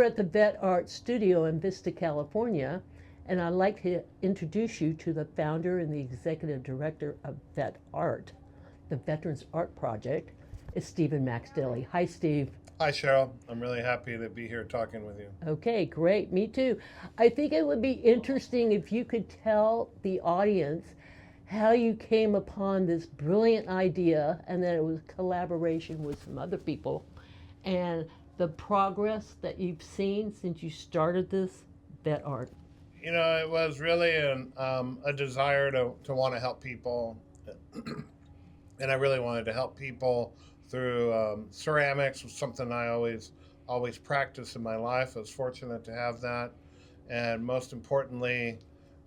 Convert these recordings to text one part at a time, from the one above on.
we're at the VetArt studio in Vista, California, and I'd like to introduce you to the founder and the executive director of VetArt, the Veterans Art Project, is Steve Macks Dilley. Hi, Steve. Hi, Sheryl. I'm really happy to be here talking with you. Okay, great. Me too. I think it would be interesting if you could tell the audience how you came upon this brilliant idea and that it was collaboration with some other people and the progress that you've seen since you started this VetArt. You know, it was really a desire to want to help people. And I really wanted to help people through ceramics, was something I always practiced in my life. I was fortunate to have that. And most importantly,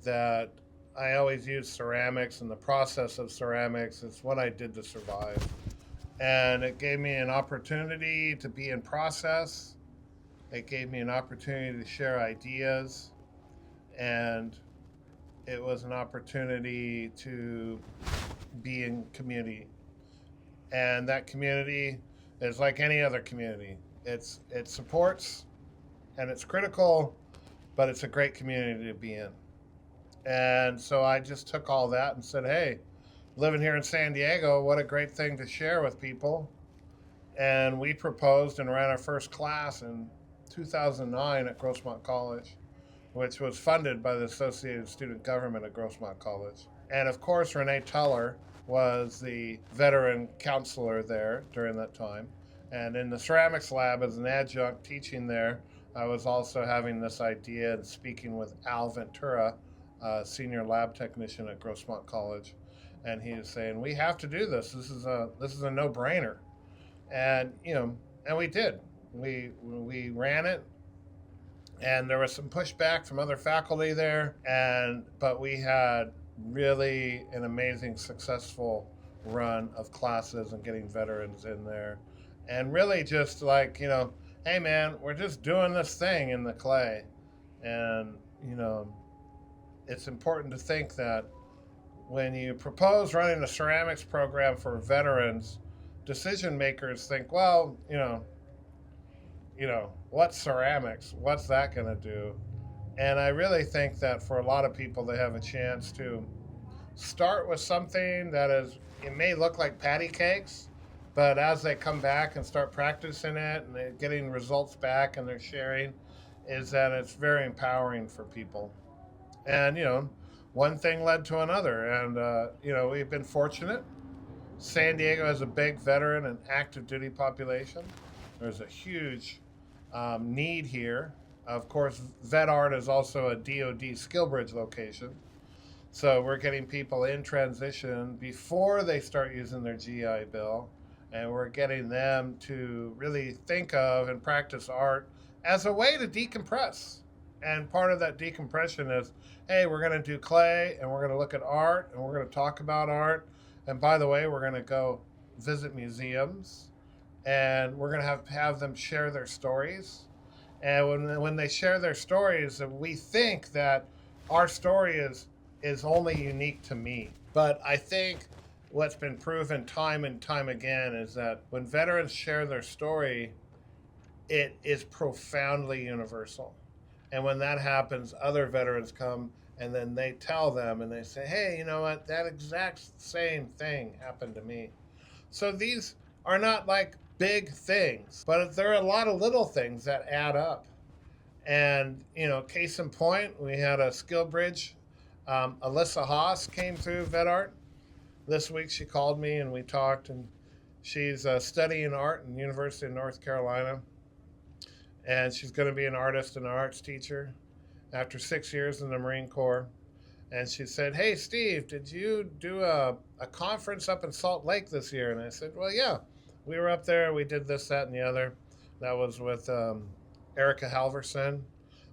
that I always used ceramics, and the process of ceramics is what I did to survive. And it gave me an opportunity to be in process. It gave me an opportunity to share ideas. And it was an opportunity to be in community. And that community is like any other community. It supports and it's critical, but it's a great community to be in. And so I just took all that and said, hey, living here in San Diego, what a great thing to share with people. And we proposed and ran our first class in 2009 at Grossmont College, which was funded by the Associated Student Government at Grossmont College. And of course, Renee Teller was the veteran counselor there during that time. And in the ceramics lab as an adjunct teaching there, I was also having this idea and speaking with Al Ventura, senior lab technician at Grossmont College. And he was saying, we have to do this. This is a no-brainer. And, and we did. We ran it. And there was some pushback from other faculty there, but we had really an amazing, successful run of classes and getting veterans in there. And really just like, hey man, we're just doing this thing in the clay. And, it's important to think that when you propose running a ceramics program for veterans, decision makers think, well, what's ceramics? What's that going to do? And I really think that for a lot of people, they have a chance to start with something that it may look like patty cakes, but as they come back and start practicing it and they're getting results back and they're sharing, is that it's very empowering for people. And, one thing led to another. And, we've been fortunate. San Diego has a big veteran and active duty population. There's a huge need here. Of course, VetArt is also a DoD Skillbridge location. So we're getting people in transition before they start using their GI Bill. And we're getting them to really think of and practice art as a way to decompress. And part of that decompression is, hey, we're going to do clay and we're going to look at art and we're going to talk about art. And by the way, we're going to go visit museums and we're going to have them share their stories. And when they share their stories, we think that our story is only unique to me. But I think what's been proven time and time again is that when veterans share their story, it is profoundly universal. And when that happens, other veterans come and then they tell them and they say, hey, you know what, that exact same thing happened to me. So these are not like big things, but there are a lot of little things that add up. And, case in point, we had a Skillbridge. Alyssa Haas came through VetArt. This week she called me and we talked, and she's studying art in the University of North Carolina. And she's going to be an artist and an arts teacher after 6 years in the Marine Corps. And she said, hey, Steve, did you do a conference up in Salt Lake this year? And I said, well, yeah, we were up there. We did this, that, and the other. That was with Erica Halverson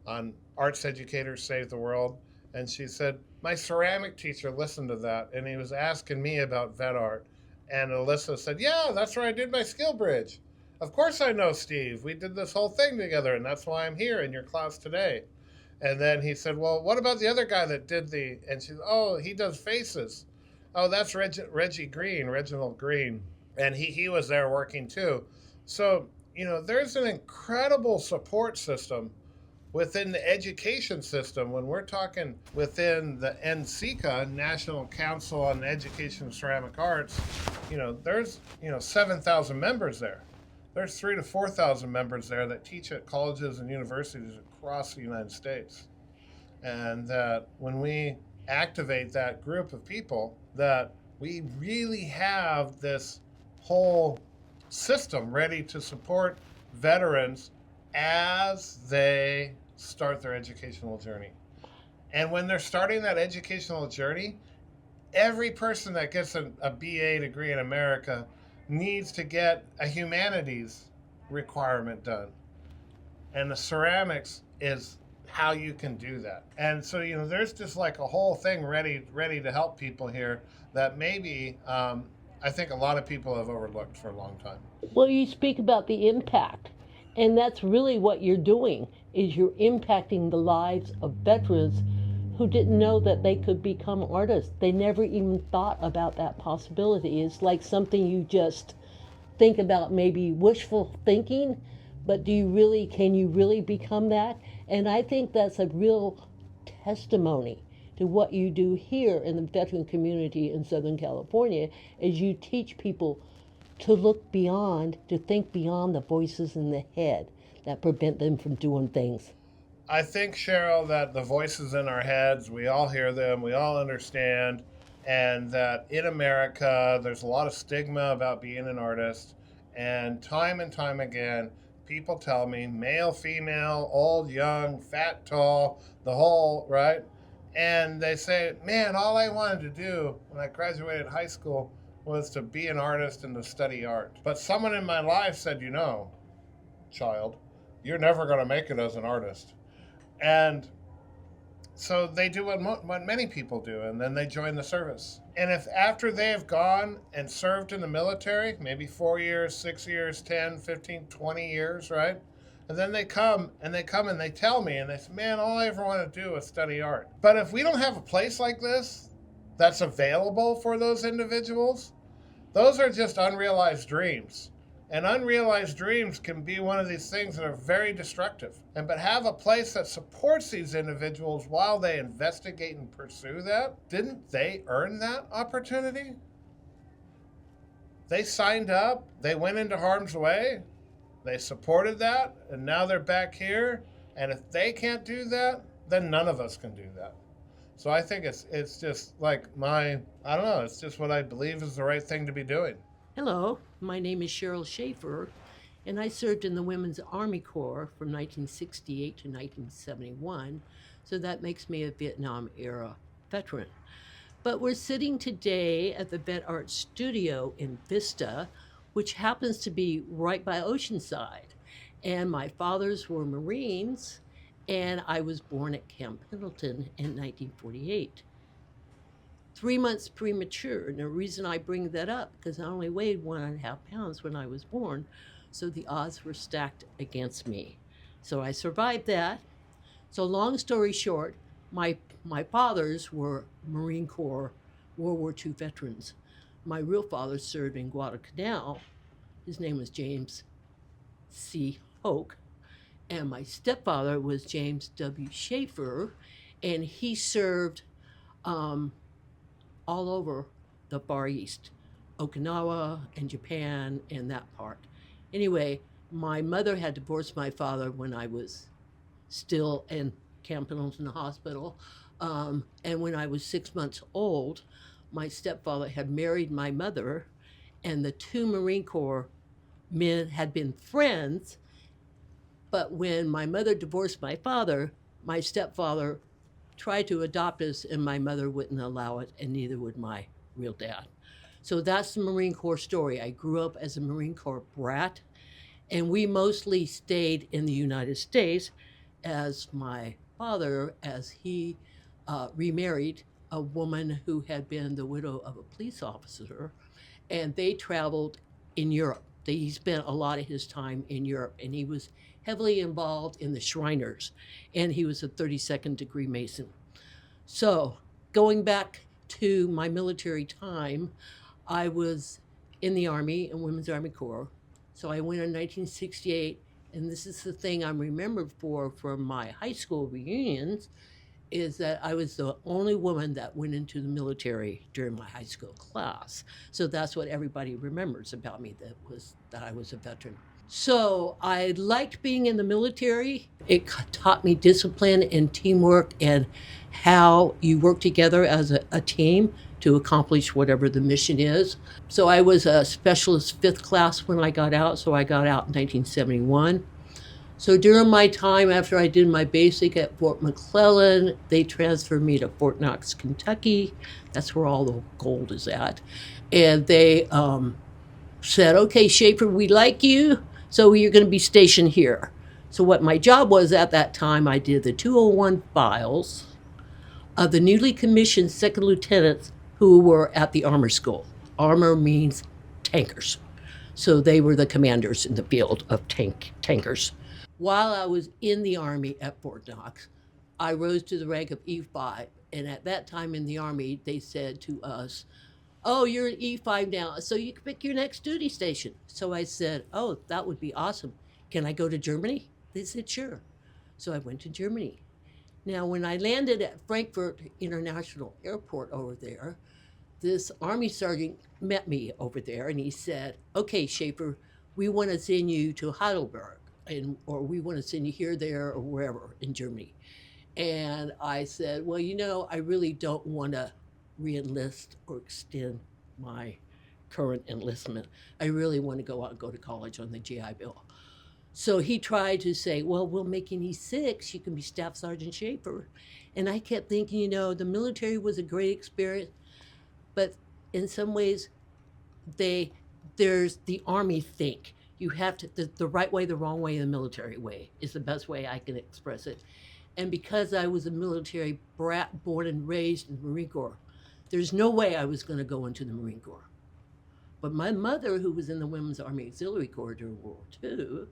on Arts Educators Save the World. And she said, my ceramic teacher listened to that, and he was asking me about VetArt. And Alyssa said, yeah, that's where I did my Skillbridge. Of course I know Steve. We did this whole thing together, and that's why I'm here in your class today. And then he said, well, what about the other guy that did and she said, oh, he does faces. Oh, that's Reginald Green. And he was there working too. So, there's an incredible support system within the education system. When we're talking within the NCCA, National Council on Education and Ceramic Arts, there's 7,000 members there. There's 3,000 to 4,000 members there that teach at colleges and universities across the United States. And that when we activate that group of people, that we really have this whole system ready to support veterans as they start their educational journey. And when they're starting that educational journey, every person that gets a BA degree in America needs to get a humanities requirement done. And the ceramics is how you can do that. And so, there's just like a whole thing ready to help people here that maybe I think a lot of people have overlooked for a long time. Well, you speak about the impact, and that's really what you're doing, is you're impacting the lives of veterans who didn't know that they could become artists. They never even thought about that possibility. It's like something you just think about, maybe wishful thinking, but can you really become that? And I think that's a real testimony to what you do here in the veteran community in Southern California, is you teach people to look beyond, to think beyond the voices in the head that prevent them from doing things. I think, Sheryl, that the voices in our heads, we all hear them, we all understand, and that in America, there's a lot of stigma about being an artist. And time again, people tell me, male, female, old, young, fat, tall, the whole, right? And they say, man, all I wanted to do when I graduated high school was to be an artist and to study art. But someone in my life said, child, you're never going to make it as an artist. And so they do what many people do, and then they join the service. And if after they have gone and served in the military, maybe 4 years, 6 years, 10, 15, 20 years, right? And then they come and they tell me, and they say, man, all I ever want to do is study art. But if we don't have a place like this that's available for those individuals, those are just unrealized dreams. And unrealized dreams can be one of these things that are very destructive. But have a place that supports these individuals while they investigate and pursue that. Didn't they earn that opportunity? They signed up, they went into harm's way, they supported that, and now they're back here. And if they can't do that, then none of us can do that. So I think it's just like it's just what I believe is the right thing to be doing. Hello, my name is Sheryl Shaffer, and I served in the Women's Army Corps from 1968 to 1971, so that makes me a Vietnam-era veteran. But we're sitting today at the VetArt studio in Vista, which happens to be right by Oceanside. And my fathers were Marines, and I was born at Camp Pendleton in 1948. 3 months premature. And the reason I bring that up, because I only weighed 1.5 pounds when I was born, so the odds were stacked against me. So I survived that. So long story short, my fathers were Marine Corps World War II veterans. My real father served in Guadalcanal. His name was James C. Hoke. And my stepfather was James W. Shaffer, and he served all over the Far East, Okinawa and Japan and that part. Anyway, my mother had divorced my father when I was still in Camp Pendleton Hospital. And when I was 6 months old, my stepfather had married my mother, and the two Marine Corps men had been friends. But when my mother divorced my father, my stepfather tried to adopt us, and my mother wouldn't allow it, and neither would my real dad. So that's the Marine Corps story. I grew up as a Marine Corps brat, and we mostly stayed in the United States, as my father, as he remarried a woman who had been the widow of a police officer, and they traveled in Europe. He spent a lot of his time in Europe, and he was heavily involved in the Shriners, and he was a 32nd degree Mason. So going back to my military time, I was in the Army and Women's Army Corps, So I went in 1968, and this is the thing I'm remembered for from my high school reunions, is that I was the only woman that went into the military during my high school class. So that's what everybody remembers about me, that I was a veteran. So I liked being in the military. It taught me discipline and teamwork and how you work together as a team to accomplish whatever the mission is. So I was a specialist fifth class when I got out. So I got out in 1971. So during my time after I did my basic at Fort McClellan, they transferred me to Fort Knox, Kentucky. That's where all the gold is at. And they said, okay, Shaffer, we like you, so you're going to be stationed here. So what my job was at that time, I did the 201 files of the newly commissioned second lieutenants who were at the armor school. Armor means tankers. So they were the commanders in the field of tankers. While I was in the Army at Fort Knox, I rose to the rank of E5. And at that time in the Army, they said to us, oh, you're an E5 now, so you can pick your next duty station. So I said, oh, that would be awesome. Can I go to Germany? They said, sure. So I went to Germany. Now, when I landed at Frankfurt International Airport over there, this Army sergeant met me over there, and he said, okay, Shaffer, we want to send you to Heidelberg, or we want to send you here, there, or wherever in Germany. And I said, well, I really don't want to re-enlist or extend my current enlistment. I really want to go out and go to college on the GI Bill. So he tried to say, well, we'll make you an E6. You can be Staff Sergeant Shaffer. And I kept thinking, the military was a great experience, but in some ways, there's the Army think. You have to, the right way, the wrong way, the military way is the best way I can express it. And because I was a military brat, born and raised in the Marine Corps, there's no way I was going to go into the Marine Corps. But my mother, who was in the Women's Army Auxiliary Corps during World War II,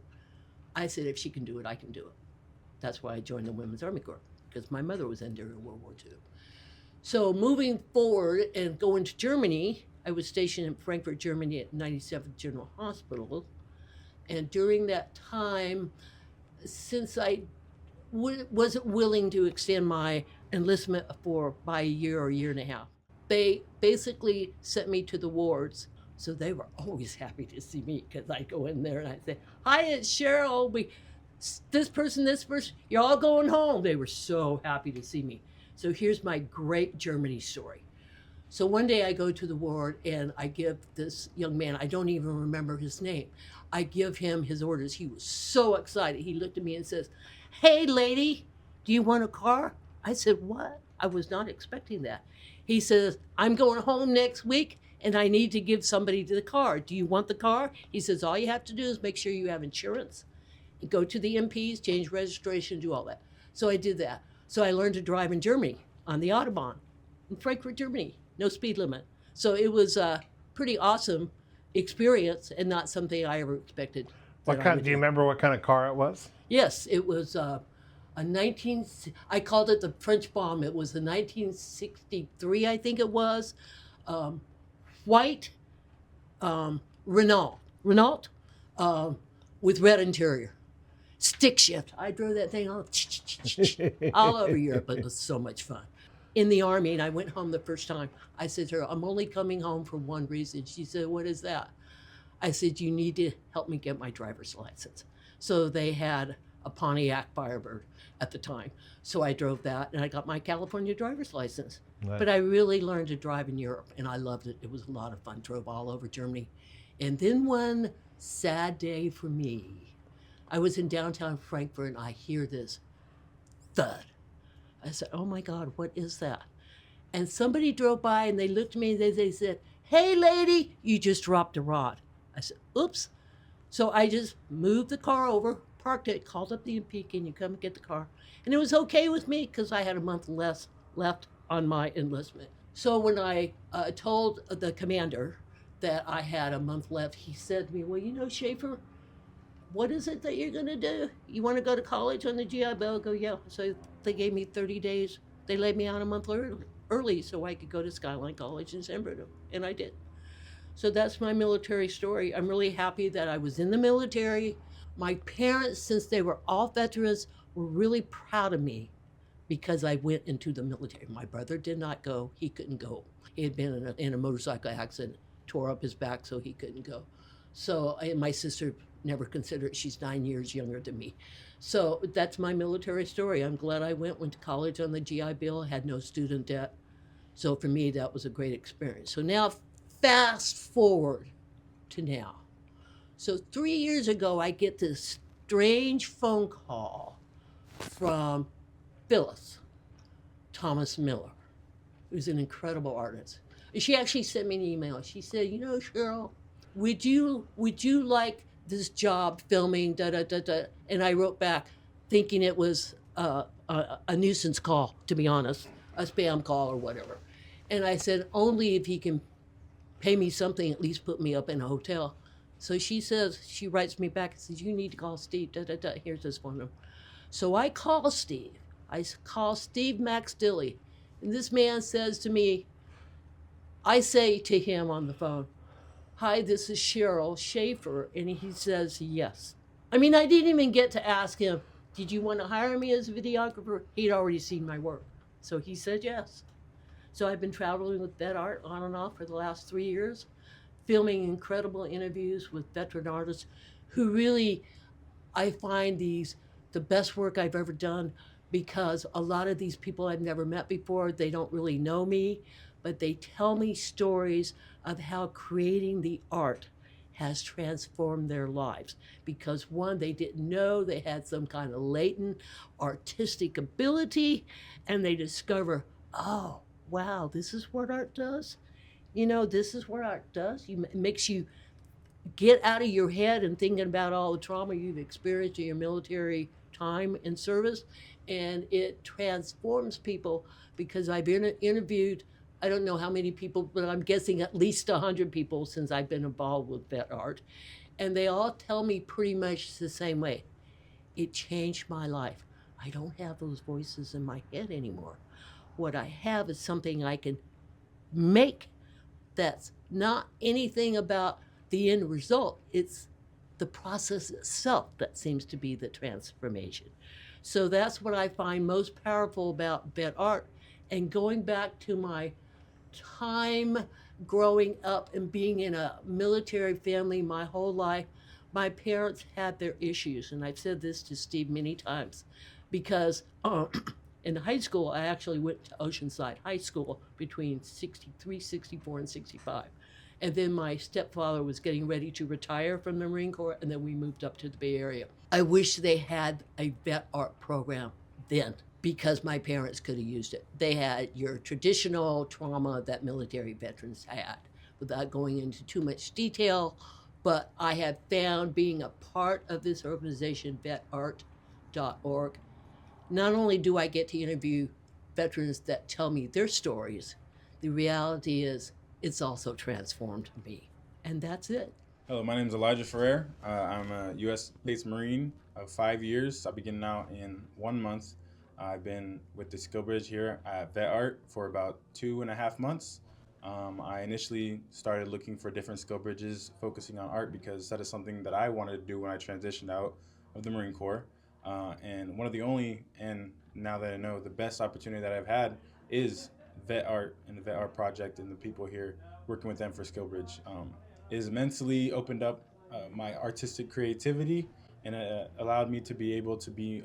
I said, if she can do it, I can do it. That's why I joined the Women's Army Corps, because my mother was in during World War II. So moving forward and going to Germany, I was stationed in Frankfurt, Germany at 97th General Hospital. And during that time, since I wasn't willing to extend my enlistment by a year or a year and a half, they basically sent me to the wards. So they were always happy to see me, because I go in there and I say, hi, it's Sheryl. This person, you're all going home. They were so happy to see me. So here's my great Germany story. So one day I go to the ward and I give this young man, I don't even remember his name, I give him his orders. He was so excited. He looked at me and says, hey, lady, do you want a car? I said, what? I was not expecting that. He says, I'm going home next week and I need to give somebody the car. Do you want the car? He says, all you have to do is make sure you have insurance, go to the MPs, change registration, do all that. So I did that. So I learned to drive in Germany on the Autobahn in Frankfurt, Germany, no speed limit. So it was a pretty awesome experience and not something I ever expected. Do you remember what kind of car it was? Yes, it was I called it the French Bomb. It was a 1963, I think it was, white Renault with red interior. Stick shift. I drove that thing all over Europe. It was so much fun. In the Army, and I went home the first time, I said to her, I'm only coming home for one reason. She said, what is that? I said, you need to help me get my driver's license. So they had a Pontiac Firebird at the time. So I drove that, and I got my California driver's license. Nice. But I really learned to drive in Europe, and I loved it. It was a lot of fun. Drove all over Germany. And then one sad day for me, I was in downtown Frankfurt, and I hear this thud. I said, oh my God, what is that? And somebody drove by and they looked at me and they said, hey lady, you just dropped a rod. I said, oops. So I just moved the car over, parked it, called up the MP, can you come and get the car? And it was okay with me because I had a month less left on my enlistment. So when I told the commander that I had a month left, he said to me, well, Shaffer, what is it that you're going to do? You want to go to college on the GI Bill? I go, yeah. So they gave me 30 days. They laid me out a month early so I could go to Skyline College in San Bruno, and I did. So that's my military story. I'm really happy that I was in the military. My parents, since they were all veterans, were really proud of me because I went into the military. My brother did not go, he couldn't go. He had been in a motorcycle accident, tore up his back, so he couldn't go. So, and my sister never considered, she's 9 years younger than me. So that's my military story. I'm glad I went to college on the GI Bill, had no student debt. So for me, that was a great experience. So now, fast forward to now. So 3 years ago, I get this strange phone call from Phyllis Thomas Miller, who's an incredible artist. She actually sent me an email. She said, "You know, Sheryl, would you like this job filming da da da da?" And I wrote back, thinking it was a nuisance call, to be honest, a spam call or whatever. And I said, only if he can pay me something, at least put me up in a hotel. So she writes me back and says, "You need to call Steve, da da da, here's his phone number." So I call Steve. I call Steve Macks Dilley. And this man says to me, I say to him on the phone, "Hi, this is Sheryl Shaffer." And he says, "Yes." I mean, I didn't even get to ask him, "Did you want to hire me as a videographer?" He'd already seen my work. So he said yes. So I've been traveling with VetArt on and off for the last 3 years, filming incredible interviews with veteran artists who really, I find these the best work I've ever done, because a lot of these people I've never met before, they don't really know me, but they tell me stories of how creating the art has transformed their lives. Because one, they didn't know they had some kind of latent artistic ability, and they discover, oh, wow, this is what art does. This is what art does. It makes you get out of your head and thinking about all the trauma you've experienced in your military time and service, and it transforms people. Because I've interviewed, I don't know how many people, but I'm guessing at least 100 people since I've been involved with VetArt, and they all tell me pretty much the same way. It changed my life. I don't have those voices in my head anymore. What I have is something I can make that's not anything about the end result. It's the process itself that seems to be the transformation. So that's what I find most powerful about VetArt. And going back to my time growing up and being in a military family my whole life, my parents had their issues. And I've said this to Steve many times, because in high school, I actually went to Oceanside High School between 63, 64, and 65. And then my stepfather was getting ready to retire from the Marine Corps, and then we moved up to the Bay Area. I wish they had a vet art program then, because my parents could have used it. They had your traditional trauma that military veterans had, without going into too much detail. But I have found, being a part of this organization, vetart.org, not only do I get to interview veterans that tell me their stories, the reality is it's also transformed me. And that's it. Hello, my name is Elijah Ferrer. I'm a U.S.-based Marine of 5 years. I'll be getting out in 1 month. I've been with the Skillbridge here at VetArt for about 2.5 months. I initially started looking for different Skillbridges focusing on art, because that is something that I wanted to do when I transitioned out of the Marine Corps. And one of the only, and now that I know, the best opportunity that I've had is VetArt and the VetArt project, and the people here working with them for Skillbridge. It has immensely opened up my artistic creativity, and allowed me to be able to be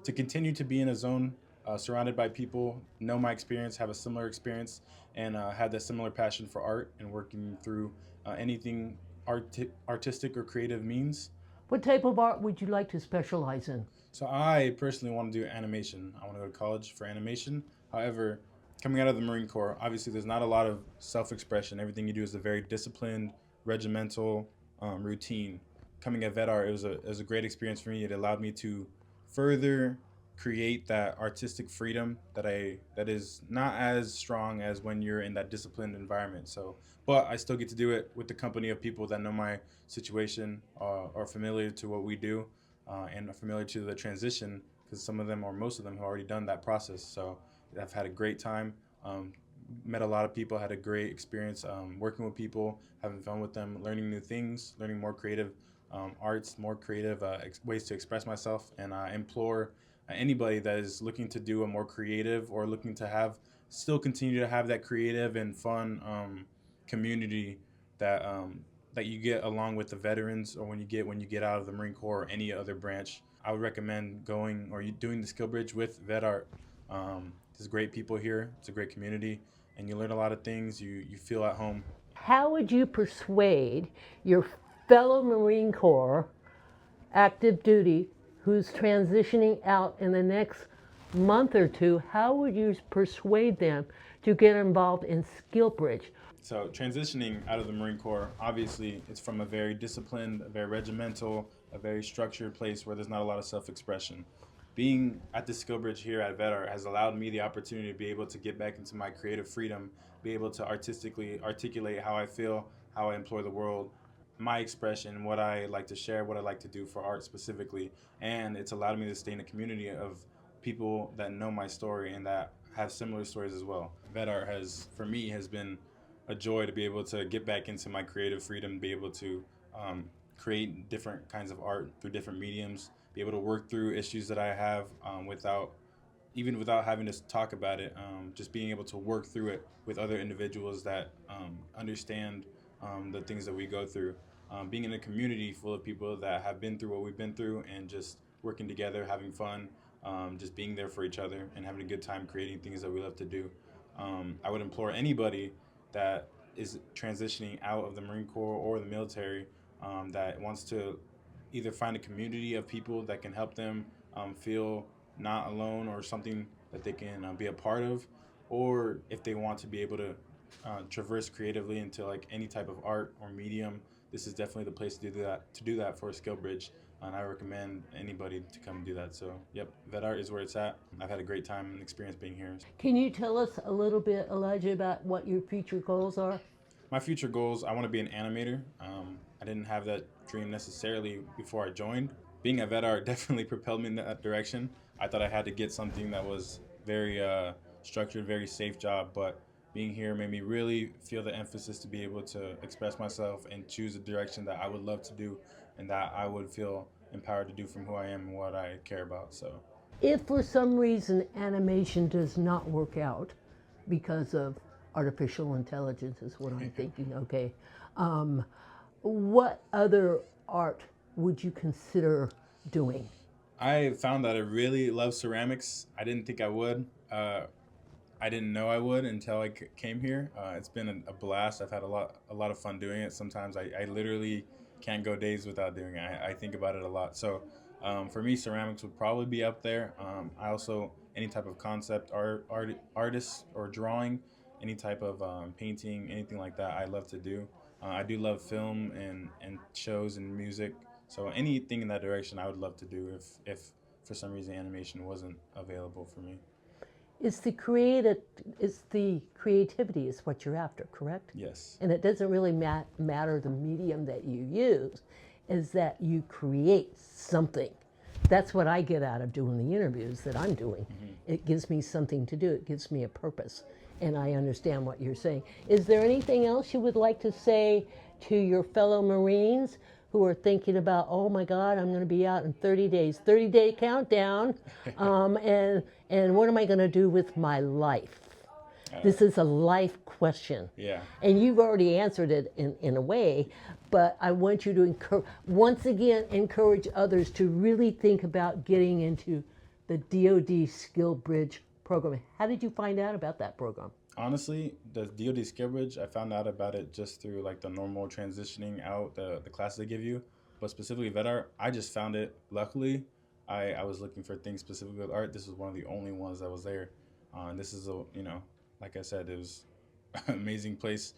to continue to be in a zone surrounded by people, know my experience, have a similar experience, and have that similar passion for art and working through anything artistic or creative means. What type of art would you like to specialize in? So I personally want to do animation. I want to go to college for animation. However, coming out of the Marine Corps, obviously there's not a lot of self-expression. Everything you do is a very disciplined, regimental routine. Coming at VetArt, it was a great experience for me. It allowed me to further create that artistic freedom that is not as strong as when you're in that disciplined environment. So, but I still get to do it with the company of people that know my situation, are familiar to what we do, and are familiar to the transition, because some of them or most of them have already done that process. So I've had a great time met a lot of people, had a great experience working with people, having fun with them, learning new things, learning more creative arts, more creative ways to express myself. And I implore anybody that is looking to do a more creative or looking to still continue to have that creative and fun community that that you get along with the veterans, or when you get out of the Marine Corps or any other branch. I would recommend going or doing the Skillbridge with VetArt. There's great people here. It's a great community, and you learn a lot of things. You feel at home. How would you persuade your fellow Marine Corps active duty who's transitioning out in the next month or two? How would you persuade them to get involved in Skillbridge? So transitioning out of the Marine Corps, obviously it's from a very disciplined, a very regimental, a very structured place where there's not a lot of self-expression. Being at the Skillbridge here at VetArt has allowed me the opportunity to be able to get back into my creative freedom, be able to artistically articulate how I feel, how I implore the world, my expression, what I like to share, what I like to do for art specifically. And it's allowed me to stay in a community of people that know my story and that have similar stories as well. VetArt for me, has been a joy to be able to get back into my creative freedom, be able to create different kinds of art through different mediums, be able to work through issues that I have without having to talk about it, just being able to work through it with other individuals that understand the things that we go through. Being in a community full of people that have been through what we've been through, and just working together, having fun, just being there for each other and having a good time creating things that we love to do. I would implore anybody that is transitioning out of the Marine Corps or the military that wants to either find a community of people that can help them feel not alone, or something that they can be a part of, or if they want to be able to traverse creatively into like any type of art or medium, this is definitely the place to do that for Skillbridge. And I recommend anybody to come do that. So, yep, VetArt is where it's at. I've had a great time and experience being here. Can you tell us a little bit, Elijah, about what your future goals are? My future goals, I want to be an animator. I didn't have that dream necessarily before I joined. Being at VetArt definitely propelled me in that direction. I thought I had to get something that was very structured, very safe job, but being here made me really feel the emphasis to be able to express myself and choose a direction that I would love to do and that I would feel empowered to do from who I am and what I care about. So, if for some reason animation does not work out because of artificial intelligence, is what I'm thinking, okay, what other art would you consider doing? I found that I really love ceramics. I didn't think I would. I didn't know I would until I came here. It's been a blast. I've had a lot of fun doing it. Sometimes I literally can't go days without doing it. I think about it a lot. So for me, ceramics would probably be up there. I also, any type of concept artist or drawing, any type of painting, anything like that, I love to do. I do love film and shows and music. So anything in that direction, I would love to do if for some reason animation wasn't available for me. It's the creativity is what you're after, correct? Yes. And it doesn't really matter the medium that you use, is that you create something. That's what I get out of doing the interviews that I'm doing. Mm-hmm. It gives me something to do. It gives me a purpose. And I understand what you're saying. Is there anything else you would like to say to your fellow Marines who are thinking about, oh my God, I'm going to be out in 30 days, 30-day countdown, and what am I going to do with my life? This is a life question. Yeah. And you've already answered it in a way, but I want you to once again encourage others to really think about getting into the DoD Skillbridge program. How did you find out about that program? Honestly, the DoD Skillbridge, I found out about it just through like the normal transitioning out, the class they give you. But specifically VetArt, I just found it. Luckily, I was looking for things specifically with art. This was one of the only ones that was there. This is like I said, it was an amazing place.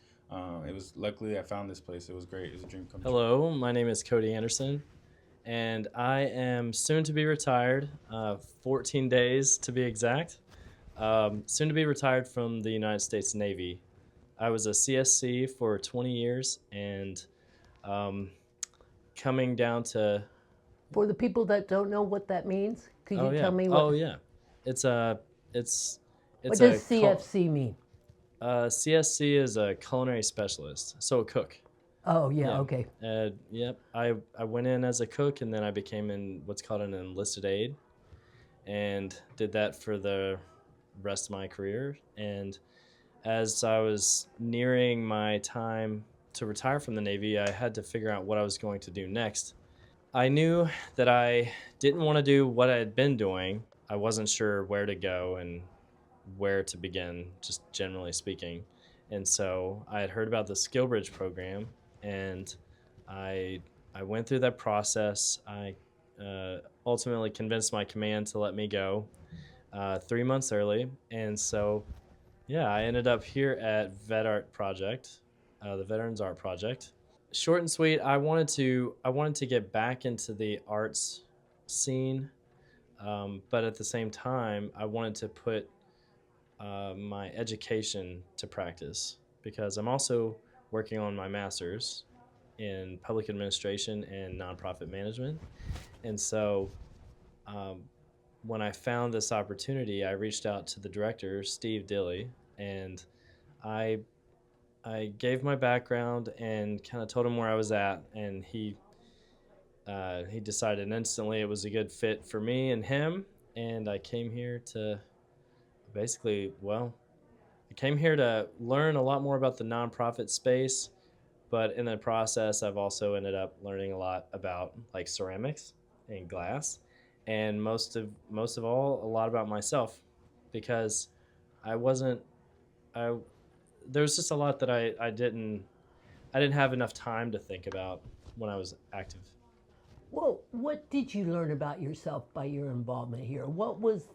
Luckily I found this place. It was great. It was a dream come true. Hello, my name is Cody Anderson, and I am soon to be retired, 14 days to be exact. Soon to be retired from the United States Navy. I was a CSC for 20 years, and coming down to... For the people that don't know what that means, could you tell me what... Oh, yeah. What does CFC mean? CSC is a culinary specialist, so a cook. Oh, yeah, Yeah. okay. Yep. I went in as a cook, and then I became what's called an enlisted aide, and did that for the rest of my career. And as I was nearing my time to retire from the Navy, I had to figure out what I was going to do next. I knew that I didn't want to do what I had been doing. I wasn't sure where to go and where to begin, just generally speaking. And so I had heard about the Skillbridge program, and I I went through that process. I ultimately convinced my command to let me go 3 months early, and so yeah, I ended up here at VetArt Project, the Veterans Art Project. Short and sweet. I wanted to get back into the arts scene, but at the same time, I wanted to put my education to practice because I'm also working on my master's in public administration and nonprofit management. And so um, when I found this opportunity, I reached out to the director, Steve Dilley, and I I gave my background and kind of told him where I was at, and he decided instantly it was a good fit for me and him, and I came here to basically, well, I came here to learn a lot more about the nonprofit space, but in the process, I've also ended up learning a lot about like ceramics and glass, and most of all, a lot about myself, because I wasn't I there was just a lot that I didn't have enough time to think about when I was active. Well, what did you learn about yourself by your involvement here? What was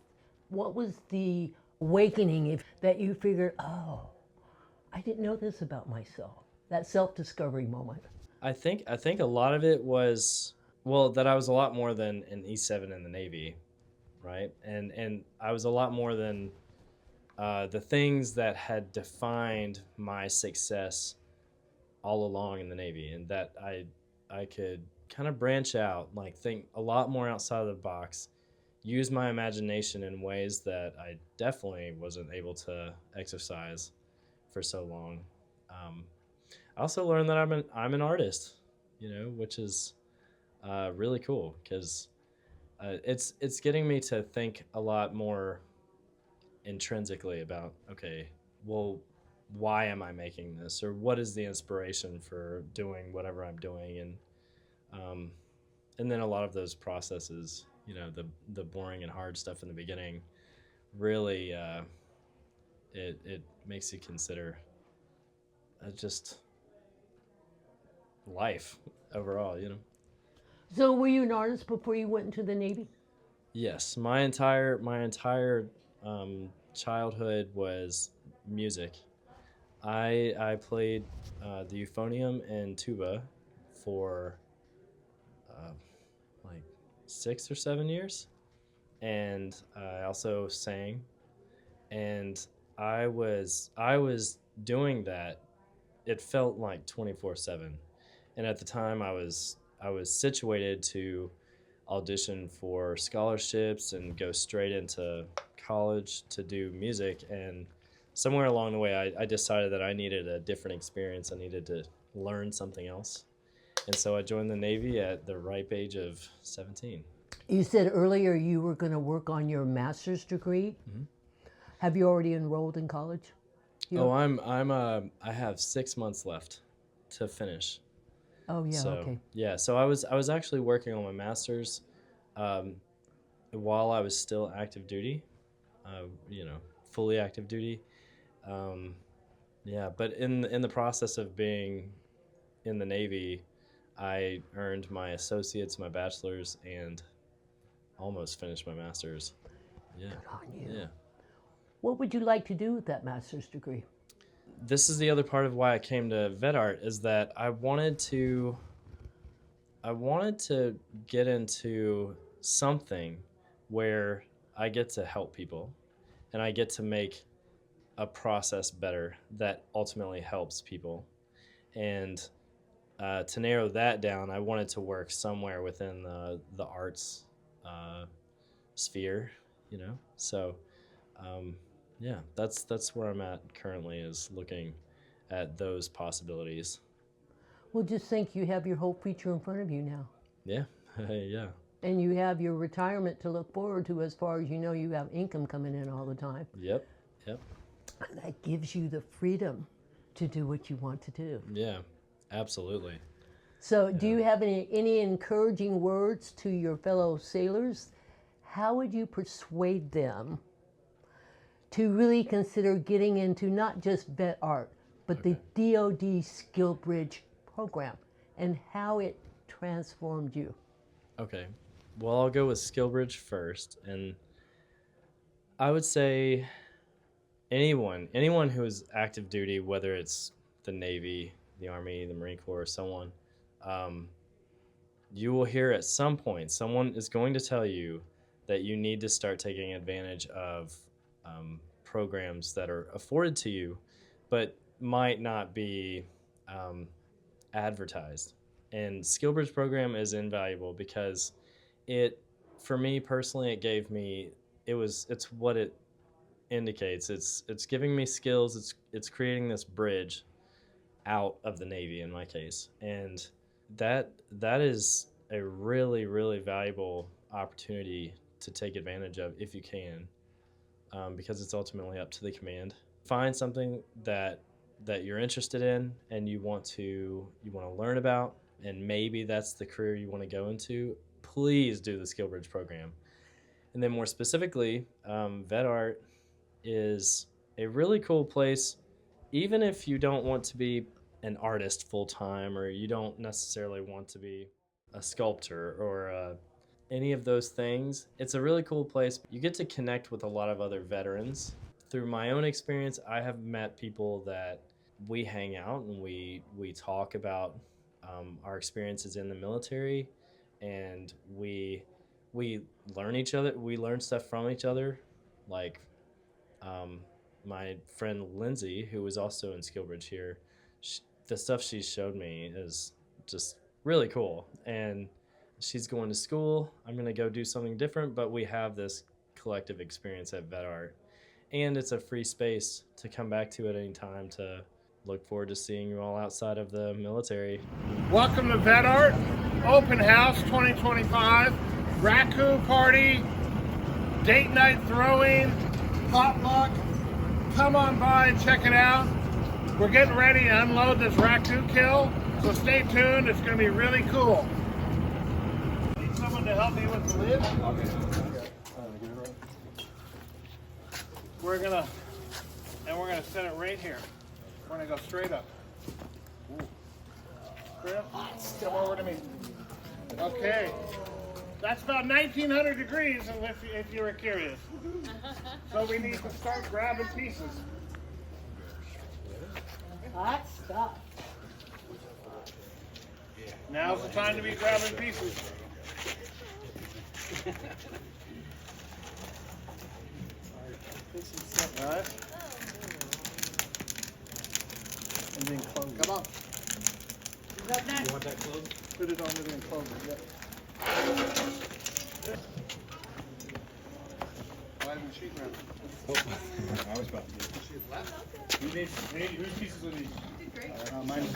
the awakening if that you figured, oh, I didn't know this about myself? That self-discovery moment. I think a lot of it was, well, that I was a lot more than an E7 in the Navy, right? And I was a lot more than the things that had defined my success all along in the Navy, and that I could kind of branch out, like think a lot more outside of the box, use my imagination in ways that I definitely wasn't able to exercise for so long. Um, I also learned that I'm an artist, which is really cool because it's getting me to think a lot more intrinsically about, okay, well, why am I making this, or what is the inspiration for doing whatever I'm doing, um, and then a lot of those processes, the boring and hard stuff in the beginning, really it makes you consider just life overall. So were you an artist before you went into the Navy? Yes, my entire childhood was music. I played the euphonium and tuba for uh, like 6 or 7 years, and I also sang, and I was doing that. It felt like 24/7, and at the time I was situated to audition for scholarships and go straight into college to do music. And somewhere along the way, I decided that I needed a different experience. I needed to learn something else. And so I joined the Navy at the ripe age of 17. You said earlier you were going to work on your master's degree. Mhm. Have you already enrolled in college? Oh, I have 6 months left to finish. Oh, yeah, So okay. yeah, so I was actually working on my master's um, while I was still active duty, fully active duty. Um, yeah, but in the process of being in the Navy, I earned my associates, my bachelor's, and almost finished my master's. Yeah, Good on you. yeah. What would you like to do with that master's degree? This is the other part of why I came to VetArt, is that I wanted to get into something where I get to help people and I get to make a process better that ultimately helps people. And to narrow that down, I wanted to work somewhere within the arts uh, sphere. So um, yeah, that's where I'm at currently, is looking at those possibilities. Well, just think you have your whole future in front of you now. Yeah, yeah, And you have your retirement to look forward to, as far as you know you have income coming in all the time. yep, yep, And that gives you the freedom to do what you want to do. yeah, absolutely. So do you have any encouraging words to your fellow sailors? How would you persuade them to really consider getting into not just VetArt, but the DoD Skillbridge program, and how it transformed you? Okay, well, I'll go with Skillbridge first, and I would say anyone who is active duty, whether it's the Navy, the Army, the Marine Corps, or someone, you will hear at some point someone is going to tell you that you need to start taking advantage of programs that are afforded to you, but might not be advertised. And Skillbridge program is invaluable because for me personally, it gave me, it's what it indicates. It's giving me skills. It's creating this bridge out of the Navy in my case, and that is a really, really valuable opportunity to take advantage of if you can, because it's ultimately up to the command. Find something that you're interested in and you want to learn about, and maybe that's the career you want to go into. Please do the Skillbridge program. And then more specifically, VetArt is a really cool place, even if you don't want to be an artist full time, or you don't necessarily want to be a sculptor or any of those things. It's a really cool place. You get to connect with a lot of other veterans. Through my own experience, I have met people that we hang out and we talk about our experiences in the military, and we learn each other. We learn stuff from each other. Like my friend Lindsay, who was also in Skillbridge here, the stuff she showed me is just really cool. And she's going to school. I'm going to go do something different, but we have this collective experience at VetArt. And it's a free space to come back to at any time. To look forward to seeing you all outside of the military. Welcome to VetArt Open House 2025, Raku party, date night throwing, potluck. Come on by and check it out. We're getting ready to unload this Raku kill, so stay tuned. It's going to be really cool. Need someone to help me with the lid? We're gonna set it right here. We're gonna go straight up. Ooh. Straight up. Come over to me. Okay. That's about 1900 degrees if you were curious. So we need to start grabbing pieces. Hot stuff. Now's the time to be grabbing pieces. All right. And then close. Come on. You want that closed? Put it on the enclosure. Yep. Why isn't the sheet wrap? I was about to. Whose pieces are these?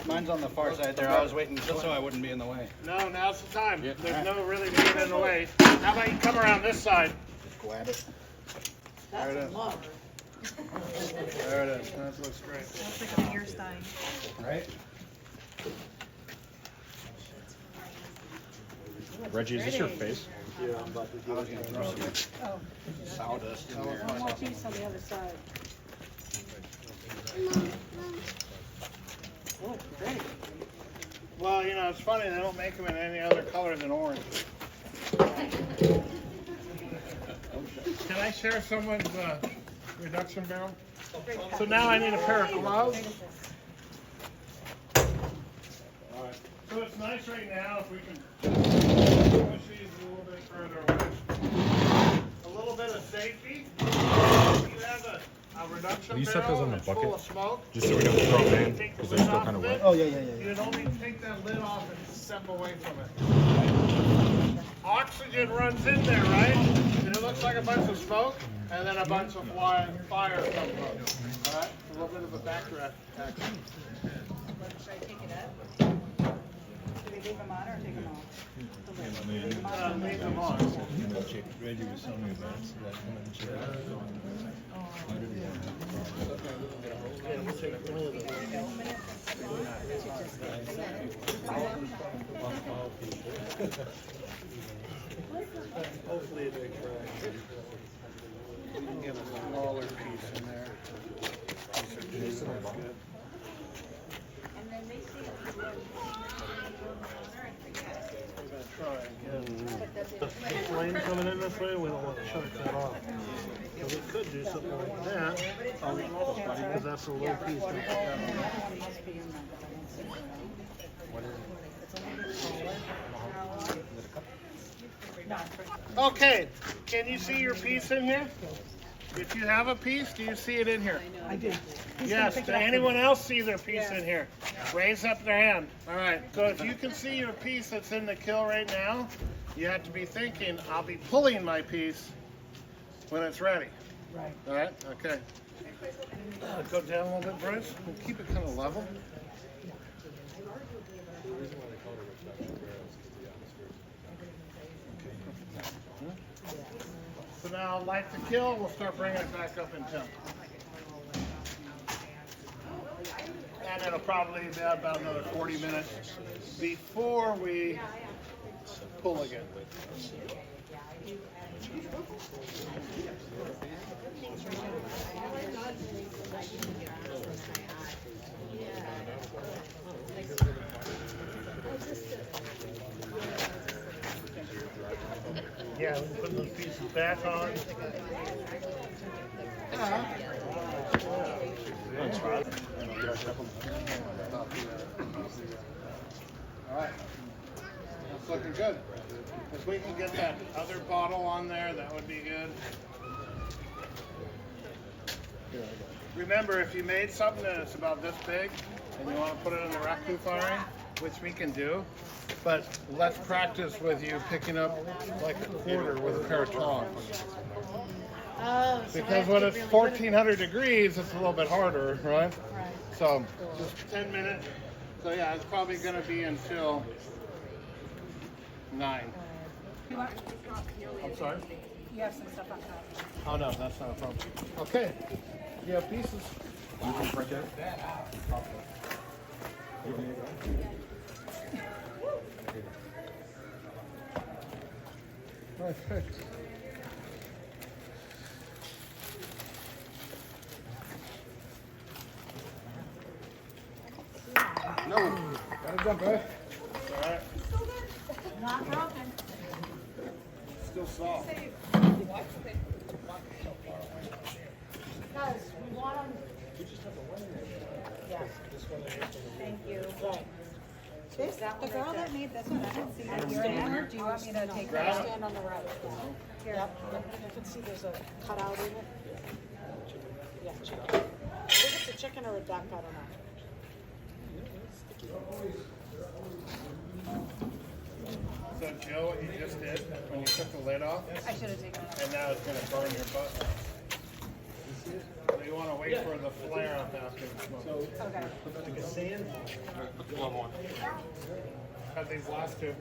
Mine's on the far side there. I was waiting just so I wouldn't be in the way. No, now's the time. There's no really being in the way. How about you come around this side? Just grab it. There it is. There it is. That looks great. Looks like a beer stein. Right? Reggie, is this your face? Yeah, I'm about to. I was going to throw some sawdust in there. One more piece on the other side. Oh, great. Well, you know, it's funny, they don't make them in any other color than orange. Can I share someone's reduction barrel? So now I need a pair of gloves. All right. So it's nice right now if we can push these a little bit further away. A little bit of safety. You have a reduction Will you set barrel those on the that's full bucket? of smoke. Just so we don't throw them in, Take the because they're lid still off kind of of wet. it. Oh, yeah. You'd only take that lid off and step away from it. oxygen runs in there, right? And it looks like a bunch of smoke, and then a bunch of fire comes up. All right, a little bit of a backtrack. Should I take it up? Do we leave them on or take them off? Leave them on. Reggie was telling me about it. Hopefully they crack. You can get a smaller piece in there. That's good. We're gonna try again. The flame coming in this way, we don't want to shut that off. So we could do something like that, because that's a low piece. Okay, can you see your piece in here? If you have a piece, do you see it in here? I do. Yes, does anyone else see their piece in here? Raise up their hand. All right, so if you can see your piece that's in the kiln right now, you have to be thinking, I'll be pulling my piece when it's ready. Right. All right, okay. Go down a little bit, Bryce, and keep it kind of level. So now, like the kiln, we'll start bringing it back up in temp. And it'll probably be about another 40 minutes before we pull again. Yeah, we can put those pieces back on. All right, that's looking good. If we can get that other bottle on there, that would be good. Remember, if you made something that's about this big and you want to put it in the Raku firing, which we can do, but let's practice with you picking up like a quarter with a pair of tongs. Oh, so Because when it's 1400 degrees, it's a little bit harder, right? Right. So just 10 minutes. So yeah, it's probably going to be until 9. I'm sorry? You have some stuff on top. Oh no, that's not a problem. Okay, you have pieces. You can print it. Okay. No, gotta jump, eh? All right. Not broken. Still soft. Guys, we want them. Yeah. Thank you. This, the girl that made this one, I didn't see that here anymore. Do you want me to take that? Stand on the right. Here. Yep, you can see there's a cutout in it. Yeah, chicken. I think it's a chicken or a duck, I don't know. So Joe, what you just did when you took the lid off, I should have taken it. and now it's going to burn your butt. So you want to wait for the flare up after the smoke. Okay. Like a sand. Cut these last two.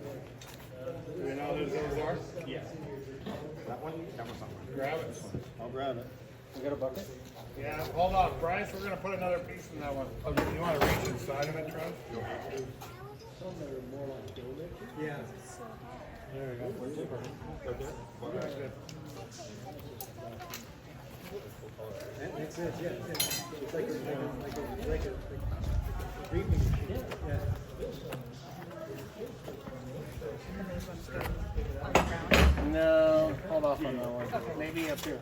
Do you know who those are? Yeah. That one? That one's not mine. Grab it. I'll grab it. We got a bucket? Yeah, hold on, Bryce. We're going to put another piece in that one. Oh, you want to reach inside of it, Trev? Yeah. There we go. Good. That's it, yeah. It's like a reading machine. Yeah. No, hold off on that one. Maybe up here.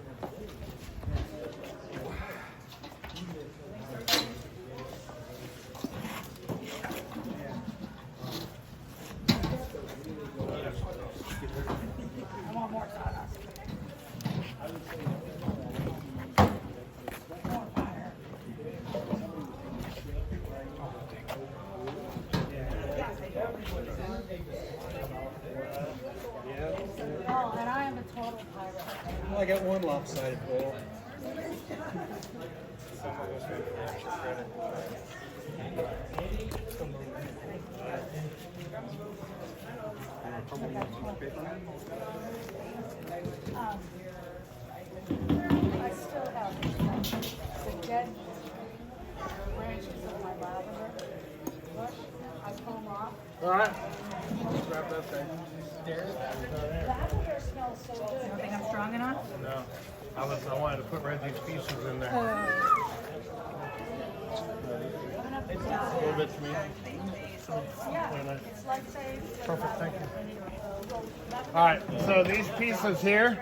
I want more sawdust. Yeah. I got one lopsided bowl. I still have the dead branches of my lavender bush. I pull them off. All right. Grab that thing. Lavender smells so good. You don't think I'm strong enough? No. I wanted to put Reggie's pieces in there. A little bit to me. Yeah, it's like say. Perfect, thank you. All right, so these pieces here,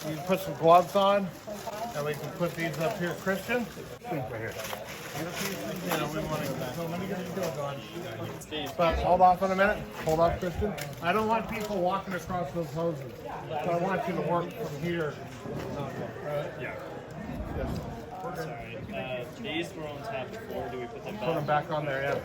you can put some gloves on, and we can put these up here. Christian? Right here. Yeah, we want to. So let me get the skill going. But hold off in a minute. Hold off, Christian. I don't want people walking across those hoses. So I want you to work from here. Yeah. Yes. Sorry. These were on top before. Do we put them Put them back on there, yeah.